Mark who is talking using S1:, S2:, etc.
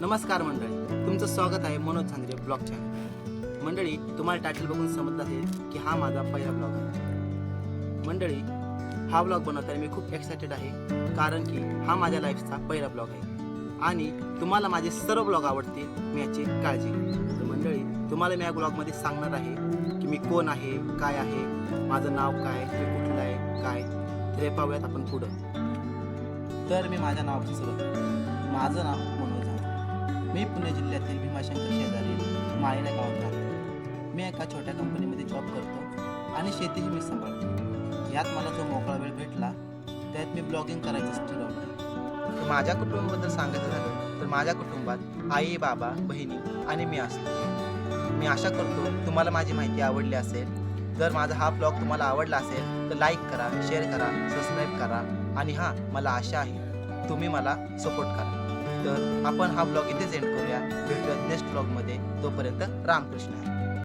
S1: नमस्कार मंडळी, तुमचं स्वागत आहे मनोज झांद्रे ब्लॉग चॅनल. मंडळी, तुम्हाला टायटल बघून समजत असेल की हा माझा पहिला ब्लॉग आहे. मंडळी, हा ब्लॉग बनवताना मी खूप एक्सायटेड आहे, कारण की हा माझ्या लाईफचा पहिला ब्लॉग आहे आणि तुम्हाला माझे सर्व ब्लॉग आवडतील, मी याची काळजी घेईन. तर मंडळी, तुम्हाला मी या ब्लॉगमध्ये सांगणार आहे की मी कोण आहे, काय आहे, माझं नाव काय, मी कुठलं आहे, काय. तर हे पाहूयात आपण पुढं. तर मी माझ्या नावाची सुरुवात करतो. माझं नाव मनोज झांद्रे. मी पुणे जिल्ह्यातील भीमाशंकर शेजारी माळीला गावात राहतो. मी एका छोट्या कंपनीमध्ये जॉब करतो आणि शेतीही मी सांभाळतो. यात मला जो मोकळा वेळ भेटला त्यात मी ब्लॉगिंग करायचं ठरवलं. माझ्या कुटुंबाबद्दल सांगायचं झालं तर माझ्या कुटुंबात आई, बाबा, बहिणी आणि मी असतो. मी आशा करतो तुम्हाला माझी माहिती आवडली असेल. जर माझा हा ब्लॉग तुम्हाला आवडला असेल तर लाईक करा, शेअर करा, सबस्क्राईब करा आणि हां, मला आशा आहे तुम्ही मला सपोर्ट करा. तर आपण हा ब्लॉग इथेच एंड करूया. भेटूयात नेक्स्ट ब्लॉगमध्ये. तोपर्यंत रामकृष्ण.